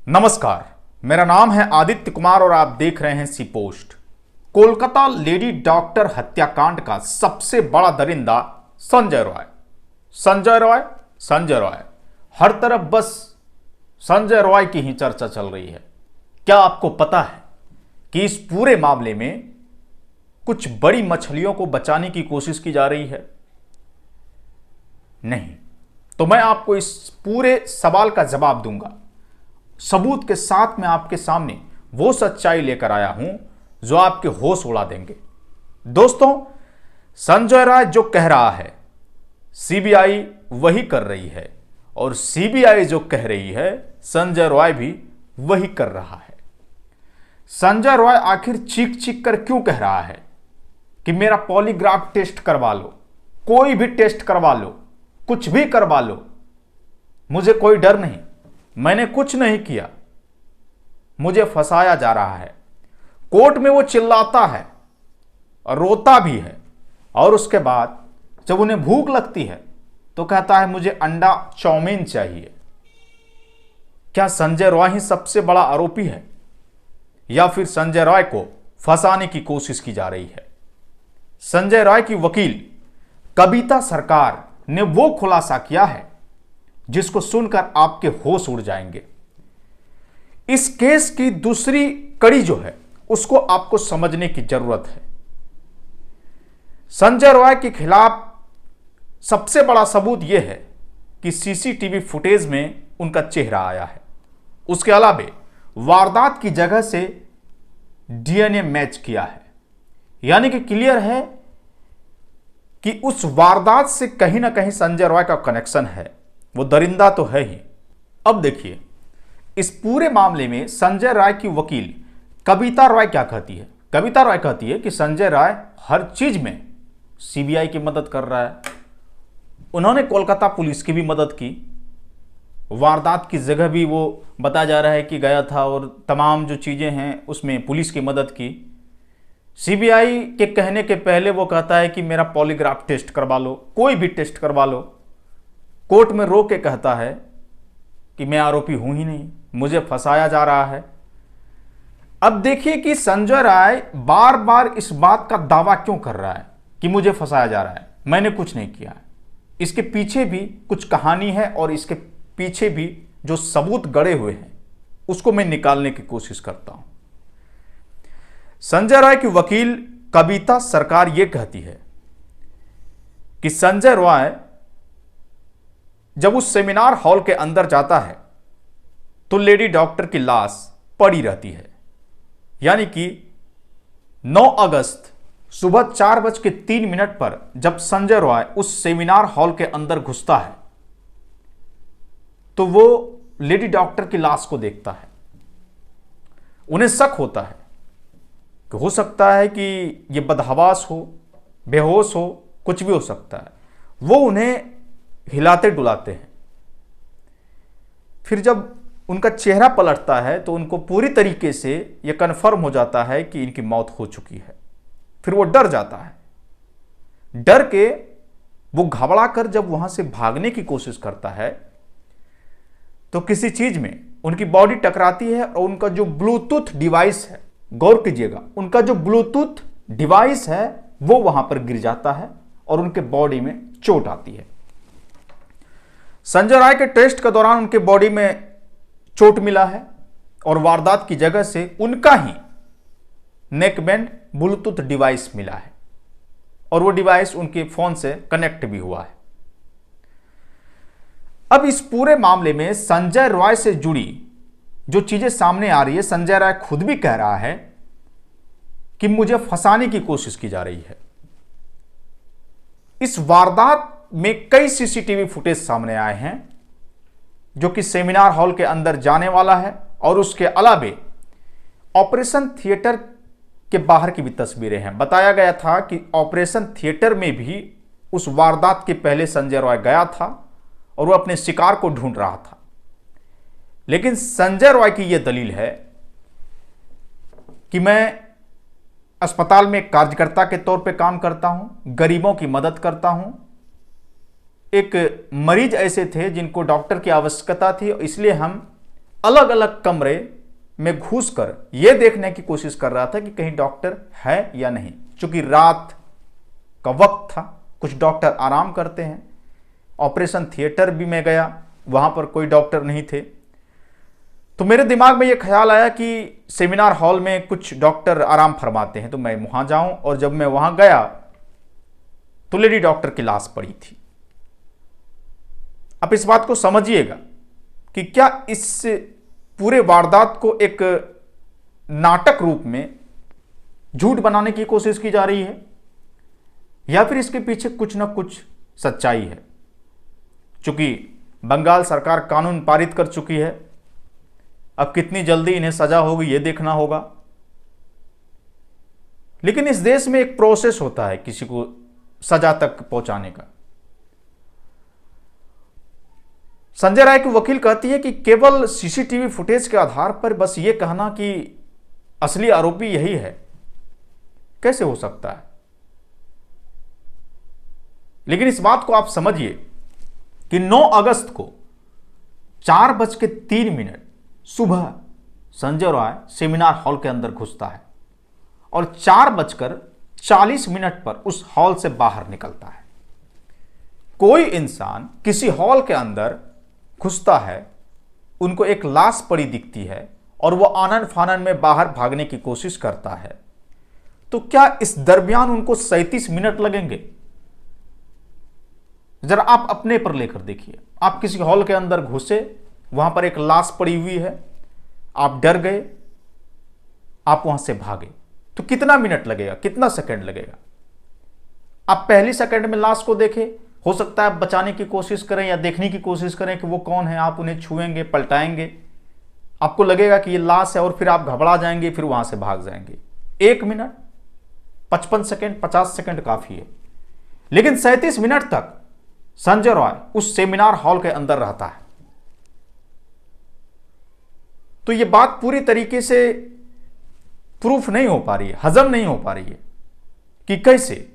नमस्कार, मेरा नाम है आदित्य कुमार और आप देख रहे हैं सी पोस्ट। कोलकाता लेडी डॉक्टर हत्याकांड का सबसे बड़ा दरिंदा संजय रॉय। संजय रॉय, संजय रॉय, हर तरफ बस संजय रॉय की ही चर्चा चल रही है। क्या आपको पता है कि इस पूरे मामले में कुछ बड़ी मछलियों को बचाने की कोशिश की जा रही है? नहीं, तो मैं आपको इस पूरे सवाल का जवाब दूंगा। सबूत के साथ मैं आपके सामने वो सच्चाई लेकर आया हूं जो आपके होश उड़ा देंगे। दोस्तों, संजय राय जो कह रहा है सीबीआई वही कर रही है, और सीबीआई जो कह रही है संजय रॉय भी वही कर रहा है। संजय रॉय आखिर चीख चीख कर क्यों कह रहा है कि मेरा पॉलीग्राफ टेस्ट करवा लो, कोई भी टेस्ट करवा लो, कुछ भी करवा लो, मुझे कोई डर नहीं, मैंने कुछ नहीं किया, मुझे फंसाया जा रहा है। कोर्ट में वो चिल्लाता है और रोता भी है, और उसके बाद जब उन्हें भूख लगती है तो कहता है मुझे अंडा चाउमीन चाहिए। क्या संजय रॉय ही सबसे बड़ा आरोपी है, या फिर संजय रॉय को फंसाने की कोशिश की जा रही है? संजय रॉय की वकील कविता सरकार ने वो खुलासा किया है जिसको सुनकर आपके होश उड़ जाएंगे। इस केस की दूसरी कड़ी जो है उसको आपको समझने की जरूरत है। संजय रॉय के खिलाफ सबसे बड़ा सबूत यह है कि सीसीटीवी फुटेज में उनका चेहरा आया है। उसके अलावा वारदात की जगह से डीएनए मैच किया है, यानी कि क्लियर है कि उस वारदात से कहीं ना कहीं संजय रॉय का कनेक्शन है। वो दरिंदा तो है ही। अब देखिए, इस पूरे मामले में संजय राय की वकील कविता रॉय क्या कहती है। कविता रॉय कहती है कि संजय राय हर चीज में सीबीआई की मदद कर रहा है। उन्होंने कोलकाता पुलिस की भी मदद की, वारदात की जगह भी वो बताया जा रहा है कि गया था, और तमाम जो चीजें हैं उसमें पुलिस की मदद की। सीबीआई के कहने के पहले वो कहता है कि मेरा पॉलीग्राफ टेस्ट करवा लो, कोई भी टेस्ट करवा लो। कोर्ट में रो के कहता है कि मैं आरोपी हूं ही नहीं, मुझे फंसाया जा रहा है। अब देखिए कि संजय राय बार बार इस बात का दावा क्यों कर रहा है कि मुझे फंसाया जा रहा है, मैंने कुछ नहीं किया है। इसके पीछे भी कुछ कहानी है, और इसके पीछे भी जो सबूत गड़े हुए हैं उसको मैं निकालने की कोशिश करता हूं। संजय राय की वकील कविता सरकार यह कहती है कि संजय राय जब उस सेमिनार हॉल के अंदर जाता है तो लेडी डॉक्टर की लाश पड़ी रहती है, यानी कि 9 अगस्त सुबह 4:03 पर जब संजय रॉय उस सेमिनार हॉल के अंदर घुसता है तो वो लेडी डॉक्टर की लाश को देखता है। उन्हें शक होता है कि हो सकता है कि ये बदहवास हो, बेहोश हो, कुछ भी हो सकता है। वो उन्हें हिलाते डुलाते हैं। फिर जब उनका चेहरा पलटता है तो उनको पूरी तरीके से यह कन्फर्म हो जाता है कि इनकी मौत हो चुकी है। फिर वो डर जाता है। डर के वो घबरा कर जब वहां से भागने की कोशिश करता है तो किसी चीज में उनकी बॉडी टकराती है, और उनका जो ब्लूटूथ डिवाइस है, गौर कीजिएगा, उनका जो ब्लूटूथ डिवाइस है वो वहां पर गिर जाता है और उनके बॉडी में चोट आती है। संजय राय के टेस्ट के दौरान उनके बॉडी में चोट मिला है, और वारदात की जगह से उनका ही नेकबैंड ब्लूटूथ डिवाइस मिला है, और वो डिवाइस उनके फोन से कनेक्ट भी हुआ है। अब इस पूरे मामले में संजय रॉय से जुड़ी जो चीजें सामने आ रही है, संजय राय खुद भी कह रहा है कि मुझे फंसाने की कोशिश की जा रही है। इस वारदात में कई सीसीटीवी फुटेज सामने आए हैं जो कि सेमिनार हॉल के अंदर जाने वाला है, और उसके अलावा ऑपरेशन थिएटर के बाहर की भी तस्वीरें हैं। बताया गया था कि ऑपरेशन थिएटर में भी उस वारदात के पहले संजय रॉय गया था और वो अपने शिकार को ढूंढ रहा था। लेकिन संजय रॉय की यह दलील है कि मैं अस्पताल में कार्यकर्ता के तौर पे काम करता हूं, गरीबों की मदद करता हूं। एक मरीज ऐसे थे जिनको डॉक्टर की आवश्यकता थी, इसलिए हम अलग अलग कमरे में घुसकर यह देखने की कोशिश कर रहा था कि कहीं डॉक्टर है या नहीं। चूंकि रात का वक्त था, कुछ डॉक्टर आराम करते हैं। ऑपरेशन थिएटर भी मैं गया, वहां पर कोई डॉक्टर नहीं थे। तो मेरे दिमाग में यह ख्याल आया कि सेमिनार हॉल में कुछ डॉक्टर आराम फरमाते हैं, तो मैं वहां जाऊं। और जब मैं वहां गया तो लेडी डॉक्टर की लाश पड़ी थी। आप इस बात को समझिएगा कि क्या इस पूरे वारदात को एक नाटक रूप में झूठ बनाने की कोशिश की जा रही है, या फिर इसके पीछे कुछ ना कुछ सच्चाई है। चूंकि बंगाल सरकार कानून पारित कर चुकी है, अब कितनी जल्दी इन्हें सजा होगी यह देखना होगा। लेकिन इस देश में एक प्रोसेस होता है किसी को सजा तक पहुंचाने का। संजय राय की वकील कहती है कि केवल सीसीटीवी फुटेज के आधार पर बस यह कहना कि असली आरोपी यही है, कैसे हो सकता है। लेकिन इस बात को आप समझिए कि 9 अगस्त को 4:03 सुबह संजय राय सेमिनार हॉल के अंदर घुसता है और 4:40 पर उस हॉल से बाहर निकलता है। कोई इंसान किसी हॉल के अंदर घुसता है, उनको एक लाश पड़ी दिखती है और वो आनन फानन में बाहर भागने की कोशिश करता है, तो क्या इस दरमियान उनको 37 मिनट लगेंगे? जरा आप अपने पर लेकर देखिए। आप किसी हॉल के अंदर घुसे, वहां पर एक लाश पड़ी हुई है, आप डर गए, आप वहां से भागे, तो कितना मिनट लगेगा, कितना सेकंड लगेगा? आप पहली सेकंड में लाश को देखें, हो सकता है आप बचाने की कोशिश करें या देखने की कोशिश करें कि वो कौन है। आप उन्हें छुएंगे, पलटाएंगे, आपको लगेगा कि ये लाश है और फिर आप घबरा जाएंगे, फिर वहां से भाग जाएंगे। 1 मिनट, 55 सेकंड, 50 सेकंड काफी है। लेकिन 37 मिनट तक संजय राय उस सेमिनार हॉल के अंदर रहता है। तो यह बात पूरी तरीके से प्रूफ नहीं हो पा रही है, हजम नहीं हो पा रही है कि कैसे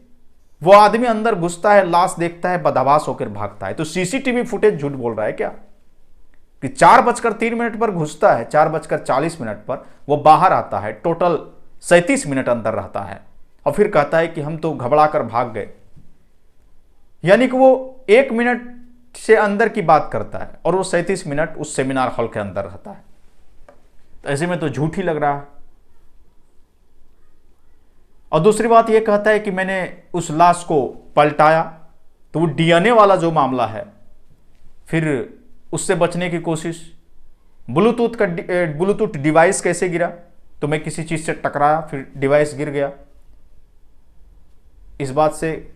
वो आदमी अंदर घुसता है, लाश देखता है, बदहवास होकर भागता है। तो सीसीटीवी फुटेज झूठ बोल रहा है क्या कि 4:03 पर घुसता है, 4:40 पर वो बाहर आता है, टोटल 37 मिनट अंदर रहता है और फिर कहता है कि हम तो घबरा कर भाग गए। यानी कि वो 1 मिनट से अंदर की बात करता है और वो 37 मिनट उस सेमिनार हॉल के अंदर रहता है। तो ऐसे में तो झूठ ही लग रहा है। और दूसरी बात यह कहता है कि मैंने उस लाश को पलटाया, तो वो डीएनए वाला जो मामला है, फिर उससे बचने की कोशिश। ब्लूटूथ डिवाइस कैसे गिरा, तो मैं किसी चीज से टकराया, फिर डिवाइस गिर गया, इस बात से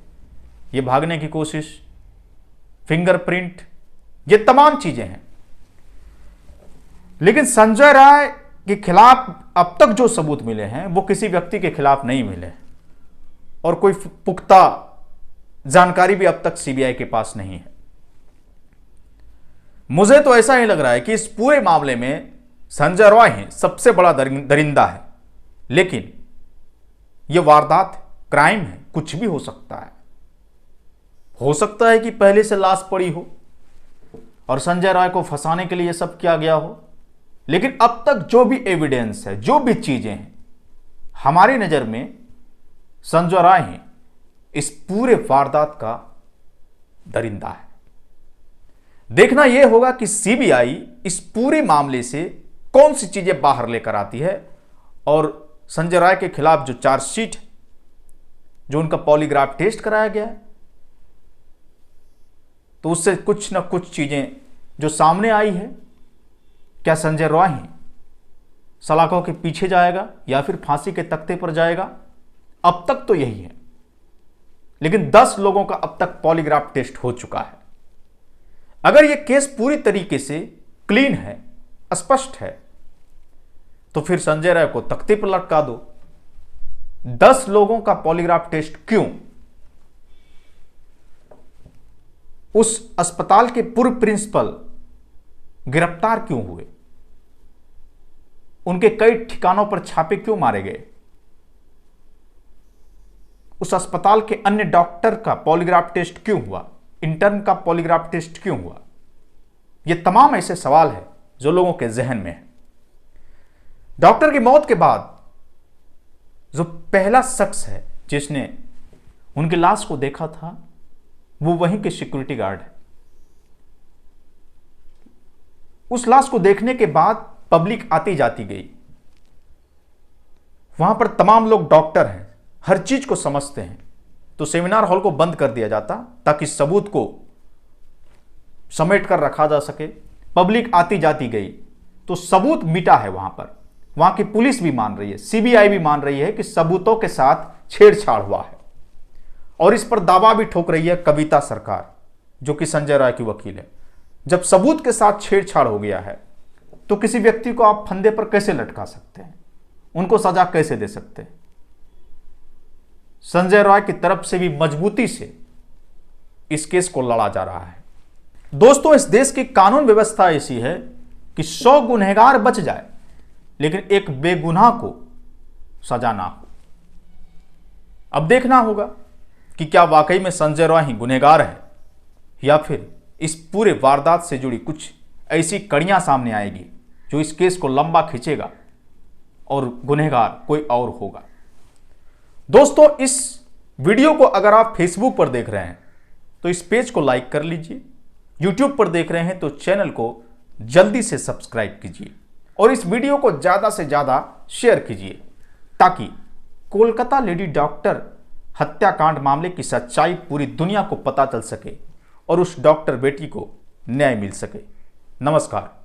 ये भागने की कोशिश। फिंगरप्रिंट, ये तमाम चीजें हैं। लेकिन संजय राय के खिलाफ अब तक जो सबूत मिले हैं वो किसी व्यक्ति के खिलाफ नहीं मिले और कोई पुख्ता जानकारी भी अब तक सीबीआई के पास नहीं है। मुझे तो ऐसा ही लग रहा है कि इस पूरे मामले में संजय राय ही सबसे बड़ा दरिंदा है। लेकिन यह वारदात क्राइम है, कुछ भी हो सकता है। हो सकता है कि पहले से लाश पड़ी हो और संजय राय को फंसाने के लिए सब किया गया हो। लेकिन अब तक जो भी एविडेंस है, जो भी चीजें हैं, हमारी नजर में संजय राय ही इस पूरे वारदात का दरिंदा है। देखना यह होगा कि सीबीआई इस पूरे मामले से कौन सी चीजें बाहर लेकर आती है और संजय राय के खिलाफ जो चार्जशीट, जो उनका पॉलीग्राफ टेस्ट कराया गया है, तो उससे कुछ ना कुछ चीजें जो सामने आई है, क्या संजय राय ही सलाखों के पीछे जाएगा या फिर फांसी के तख्ते पर जाएगा? अब तक तो यही है। लेकिन 10 लोगों का अब तक पॉलीग्राफ टेस्ट हो चुका है। अगर यह केस पूरी तरीके से क्लीन है, स्पष्ट है, तो फिर संजय राय को तख्ते पर लटका दो। 10 लोगों का पॉलीग्राफ टेस्ट क्यों? उस अस्पताल के पूर्व प्रिंसिपल गिरफ्तार क्यों हुए? उनके कई ठिकानों पर छापे क्यों मारे गए? उस अस्पताल के अन्य डॉक्टर का पॉलीग्राफ टेस्ट क्यों हुआ? इंटर्न का पॉलीग्राफ टेस्ट क्यों हुआ? ये तमाम ऐसे सवाल है जो लोगों के जहन में है। डॉक्टर की मौत के बाद जो पहला शख्स है जिसने उनकी लाश को देखा था वो वहीं के सिक्योरिटी गार्ड है। उस लाश को देखने के बाद पब्लिक आती जाती गई। वहां पर तमाम लोग डॉक्टर हैं, हर चीज को समझते हैं, तो सेमिनार हॉल को बंद कर दिया जाता ताकि सबूत को समेट कर रखा जा सके। पब्लिक आती जाती गई तो सबूत मिटा है वहां पर। वहां की पुलिस भी मान रही है, सीबीआई भी मान रही है कि सबूतों के साथ छेड़छाड़ हुआ है, और इस पर दावा भी ठोक रही है कविता सरकार, जो कि संजय राय की वकील है। जब सबूत के साथ छेड़छाड़ हो गया है तो किसी व्यक्ति को आप फंदे पर कैसे लटका सकते हैं, उनको सजा कैसे दे सकते हैं? संजय राय की तरफ से भी मजबूती से इस केस को लड़ा जा रहा है। दोस्तों, इस देश की कानून व्यवस्था ऐसी है कि 100 गुनहगार बच जाए लेकिन एक बेगुनाह को सजा ना हो। अब देखना होगा कि क्या वाकई में संजय राय ही गुनहगार है या फिर इस पूरे वारदात से जुड़ी कुछ ऐसी कड़ियां सामने आएगी जो इस केस को लंबा खींचेगा और गुनहगार कोई और होगा। दोस्तों, इस वीडियो को अगर आप फेसबुक पर देख रहे हैं तो इस पेज को लाइक कर लीजिए, यूट्यूब पर देख रहे हैं तो चैनल को जल्दी से सब्सक्राइब कीजिए और इस वीडियो को ज्यादा से ज्यादा शेयर कीजिए ताकि कोलकाता लेडी डॉक्टर हत्याकांड मामले की सच्चाई पूरी दुनिया को पता चल सके और उस डॉक्टर बेटी को न्याय मिल सके। नमस्कार।